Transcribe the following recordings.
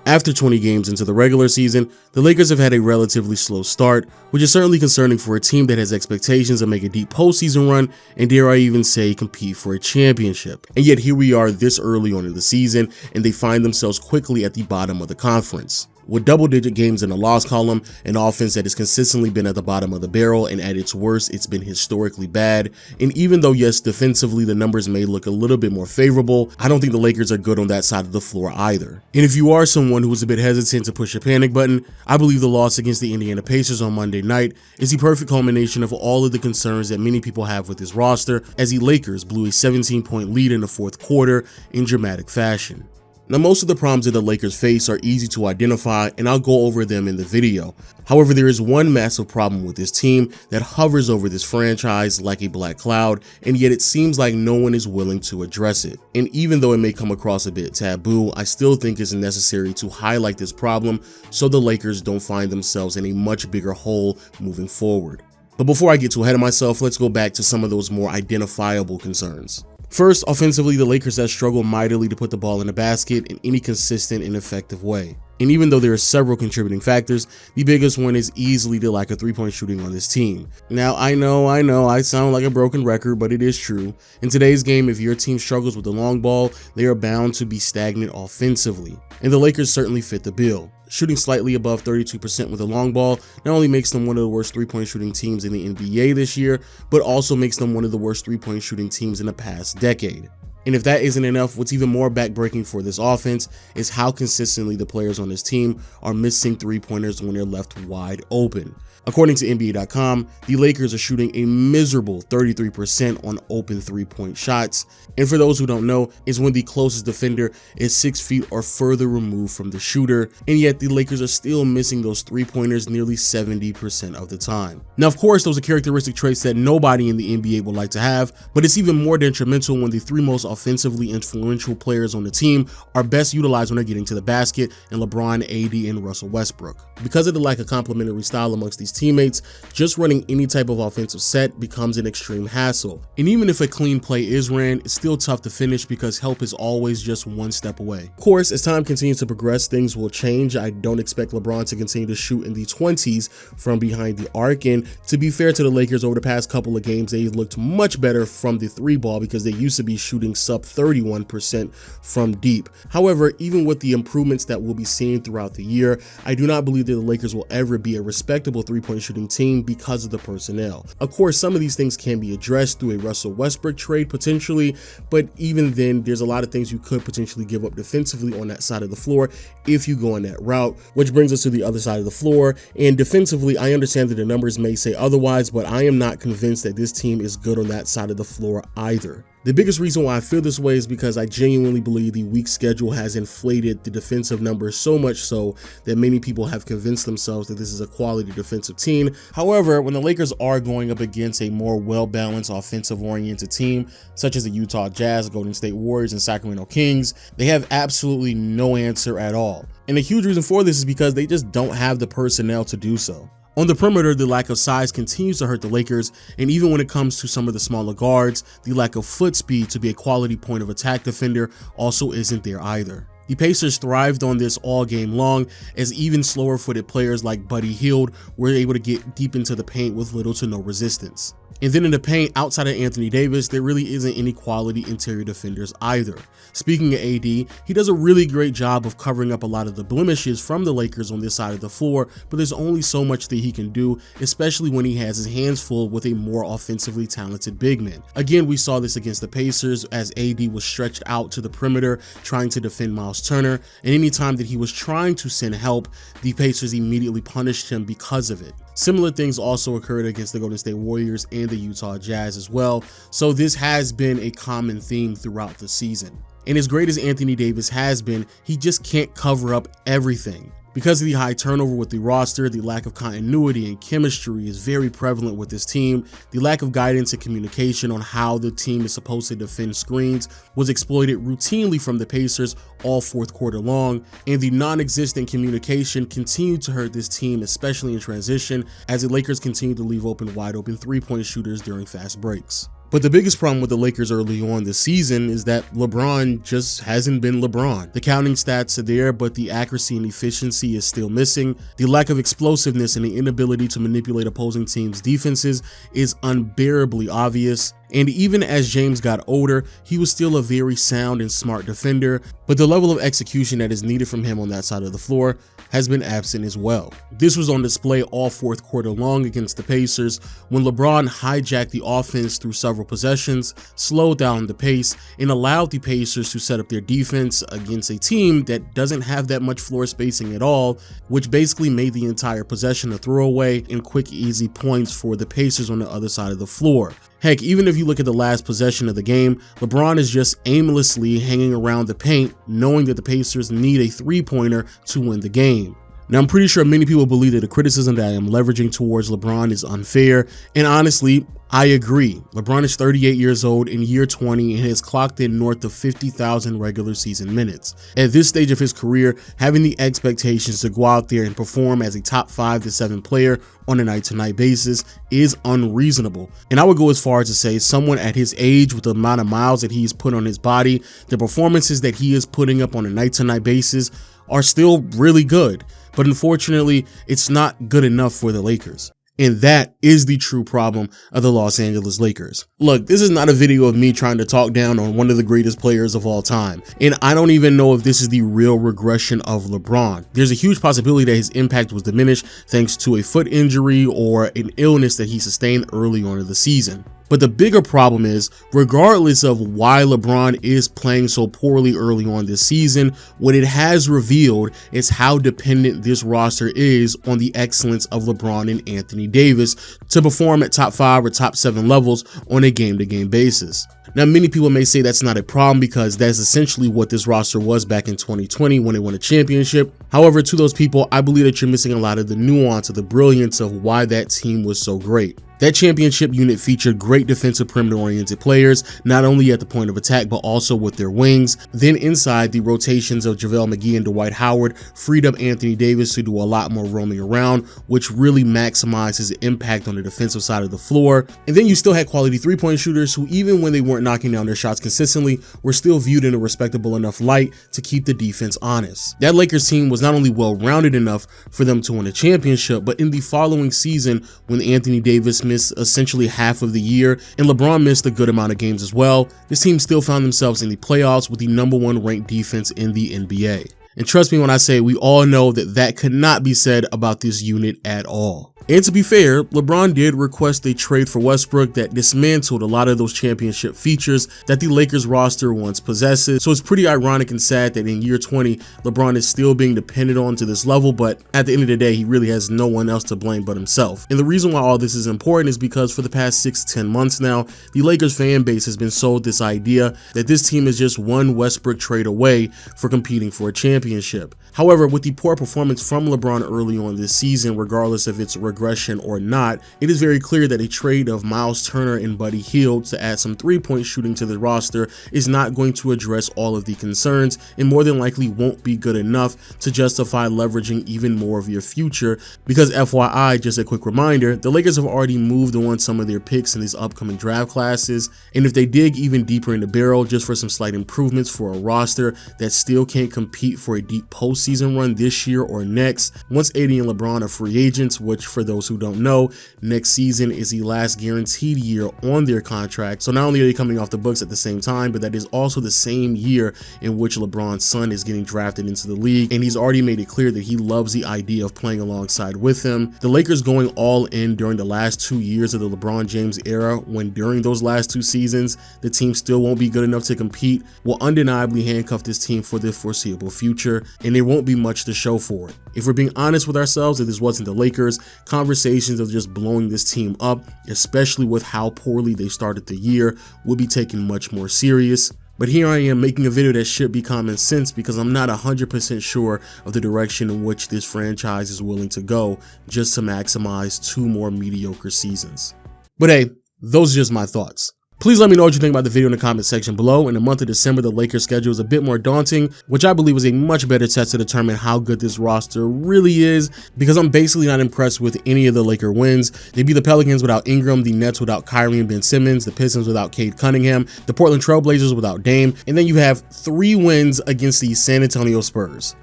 After 20 games into the regular season, the Lakers have had a relatively slow start, which is certainly concerning for a team that has expectations to make a deep postseason run and, dare I even say, compete for a championship. And yet here we are this early on in the season, and they find themselves quickly at the bottom of the conference. With double-digit games in the loss column, an offense that has consistently been at the bottom of the barrel, and at its worst, it's been historically bad. And even though, yes, defensively the numbers may look a little bit more favorable, I don't think the Lakers are good on that side of the floor either. And if you are someone who is a bit hesitant to push a panic button, I believe the loss against the Indiana Pacers on Monday night is the perfect culmination of all of the concerns that many people have with this roster, as the Lakers blew a 17-point lead in the fourth quarter in dramatic fashion. Now, most of the problems that the Lakers face are easy to identify, and I'll go over them in the video. However, there is one massive problem with this team that hovers over this franchise like a black cloud, and yet it seems like no one is willing to address it. And even though it may come across a bit taboo, I still think it's necessary to highlight this problem so the Lakers don't find themselves in a much bigger hole moving forward. But before I get too ahead of myself, let's go back to some of those more identifiable concerns. First, offensively, the Lakers have struggled mightily to put the ball in the basket in any consistent and effective way. And even though there are several contributing factors, the biggest one is easily the lack of three-point shooting on this team. Now, I know, I sound like a broken record, but it is true. In today's game, if your team struggles with the long ball, they are bound to be stagnant offensively. And the Lakers certainly fit the bill. Shooting slightly above 32% with the long ball not only makes them one of the worst three-point shooting teams in the NBA this year, but also makes them one of the worst three-point shooting teams in the past decade. And if that isn't enough, what's even more backbreaking for this offense is how consistently the players on this team are missing three-pointers when they're left wide open. According to NBA.com, the Lakers are shooting a miserable 33% on open three-point shots. And for those who don't know, is when the closest defender is 6 feet or further removed from the shooter, and yet the Lakers are still missing those three-pointers nearly 70% of the time. Now, of course, those are characteristic traits that nobody in the NBA would like to have, but it's even more detrimental when the three most offensively influential players on the team are best utilized when they're getting to the basket, and LeBron, AD, and Russell Westbrook. Because of the lack of complementary style amongst these teammates, just running any type of offensive set becomes an extreme hassle. And even if a clean play is ran, it's still tough to finish because help is always just one step away. Of course, as time continues to progress, things will change. I don't expect LeBron to continue to shoot in the 20s from behind the arc, and to be fair to the Lakers, over the past couple of games, they looked much better from the three ball because they used to be shooting sub 31% from deep. However, even with the improvements that we'll be seeing throughout the year, I do not believe that the Lakers will ever be a respectable three-point shooting team because of the personnel. Of course, some of these things can be addressed through a Russell Westbrook trade potentially, but even then, there's a lot of things you could potentially give up defensively on that side of the floor if you go on that route, which brings us to the other side of the floor. And defensively, I understand that the numbers may say otherwise, but I am not convinced that this team is good on that side of the floor either. The biggest reason why I feel this way is because I genuinely believe the weak schedule has inflated the defensive numbers so much so that many people have convinced themselves that this is a quality defensive team. However, when the Lakers are going up against a more well-balanced offensive-oriented team, such as the Utah Jazz, Golden State Warriors, and Sacramento Kings, they have absolutely no answer at all. And a huge reason for this is because they just don't have the personnel to do so. On the perimeter, the lack of size continues to hurt the Lakers, and even when it comes to some of the smaller guards, the lack of foot speed to be a quality point of attack defender also isn't there either. The Pacers thrived on this all game long, as even slower footed players like Buddy Hield were able to get deep into the paint with little to no resistance. And then in the paint, outside of Anthony Davis, there really isn't any quality interior defenders either. Speaking of AD, he does a really great job of covering up a lot of the blemishes from the Lakers on this side of the floor, but there's only so much that he can do, especially when he has his hands full with a more offensively talented big man. Again, we saw this against the Pacers as AD was stretched out to the perimeter trying to defend Miles Turner, and anytime that he was trying to send help, the Pacers immediately punished him because of it. Similar things also occurred against the Golden State Warriors and the Utah Jazz as well, so this has been a common theme throughout the season. And as great as Anthony Davis has been, he just can't cover up everything. Because of the high turnover with the roster, the lack of continuity and chemistry is very prevalent with this team. The lack of guidance and communication on how the team is supposed to defend screens was exploited routinely from the Pacers all fourth quarter long, and the non-existent communication continued to hurt this team, especially in transition, as the Lakers continued to leave wide open three-point shooters during fast breaks. But the biggest problem with the Lakers early on this season is that LeBron just hasn't been LeBron. The counting stats are there, but the accuracy and efficiency is still missing. The lack of explosiveness and the inability to manipulate opposing teams' defenses is unbearably obvious. And even as James got older, he was still a very sound and smart defender, but the level of execution that is needed from him on that side of the floor has been absent as well. This was on display all fourth quarter long against the Pacers when LeBron hijacked the offense through several possessions, slowed down the pace, and allowed the Pacers to set up their defense against a team that doesn't have that much floor spacing at all, which basically made the entire possession a throwaway and quick, easy points for the Pacers on the other side of the floor. Heck, even if you look at the last possession of the game, LeBron is just aimlessly hanging around the paint, knowing that the Pacers need a three-pointer to win the game. Now, I'm pretty sure many people believe that the criticism that I am leveraging towards LeBron is unfair, and honestly, I agree. LeBron is 38 years old in year 20 and has clocked in north of 50,000 regular season minutes. At this stage of his career, having the expectations to go out there and perform as a top 5 to 7 player on a night-to-night basis is unreasonable. And I would go as far as to say someone at his age, with the amount of miles that he's put on his body, the performances that he is putting up on a night-to-night basis are still really good. But unfortunately, it's not good enough for the Lakers. And that is the true problem of the Los Angeles Lakers. Look, this is not a video of me trying to talk down on one of the greatest players of all time. And I don't even know if this is the real regression of LeBron. There's a huge possibility that his impact was diminished thanks to a foot injury or an illness that he sustained early on in the season. But the bigger problem is, regardless of why LeBron is playing so poorly early on this season, what it has revealed is how dependent this roster is on the excellence of LeBron and Anthony Davis to perform at top 5 or top 7 levels on a game-to-game basis. Now, many people may say that's not a problem because that's essentially what this roster was back in 2020 when they won a championship. However, to those people, I believe that you're missing a lot of the nuance of the brilliance of why that team was so great. That championship unit featured great defensive perimeter-oriented players, not only at the point of attack, but also with their wings. Then inside, the rotations of JaVale McGee and Dwight Howard freed up Anthony Davis to do a lot more roaming around, which really maximized his impact on the defensive side of the floor. And then you still had quality three-point shooters who, even when they weren't knocking down their shots consistently, were still viewed in a respectable enough light to keep the defense honest. That Lakers team was not only well-rounded enough for them to win a championship, but in the following season, when Anthony Davis missed essentially half of the year and LeBron missed a good amount of games as well, this team still found themselves in the playoffs with the #1 ranked defense in the NBA. And trust me when I say we all know that that could not be said about this unit at all. And to be fair, LeBron did request a trade for Westbrook that dismantled a lot of those championship features that the Lakers roster once possesses. So it's pretty ironic and sad that in year 20, LeBron is still being depended on to this level, but at the end of the day, he really has no one else to blame but himself. And the reason why all this is important is because for the past 6 to 10 months now, the Lakers fan base has been sold this idea that this team is just one Westbrook trade away for competing for a championship. However, with the poor performance from LeBron early on this season, regardless if it's regression or not, it is very clear that a trade of Miles Turner and Buddy Hield to add some three-point shooting to the roster is not going to address all of the concerns and more than likely won't be good enough to justify leveraging even more of your future because FYI, just a quick reminder, the Lakers have already moved on some of their picks in these upcoming draft classes, and if they dig even deeper in the barrel just for some slight improvements for a roster that still can't compete for a deep postseason run this year or next, once AD and LeBron are free agents, which for those who don't know, next season is the last guaranteed year on their contract. So not only are they coming off the books at the same time, but that is also the same year in which LeBron's son is getting drafted into the league, and he's already made it clear that he loves the idea of playing alongside with him. The Lakers going all in during the last 2 years of the LeBron James era, when during those last 2 seasons, the team still won't be good enough to compete, will undeniably handcuff this team for the foreseeable future, and there won't be much to show for it. If we're being honest with ourselves, if this wasn't the Lakers, conversations of just blowing this team up, especially with how poorly they started the year, would be taken much more serious. But here I am making a video that should be common sense because I'm not 100% sure of the direction in which this franchise is willing to go just to maximize 2 more mediocre seasons. But hey, those are just my thoughts. Please let me know what you think about the video in the comment section below. In the month of December, the Lakers' schedule is a bit more daunting, which I believe is a much better test to determine how good this roster really is, because I'm basically not impressed with any of the Laker wins. They beat the Pelicans without Ingram, the Nets without Kyrie and Ben Simmons, the Pistons without Cade Cunningham, the Portland Trail Blazers without Dame, and then you have 3 wins against the San Antonio Spurs.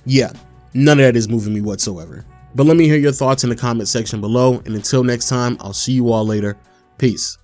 Yeah, none of that is moving me whatsoever. But let me hear your thoughts in the comment section below, and until next time, I'll see you all later. Peace.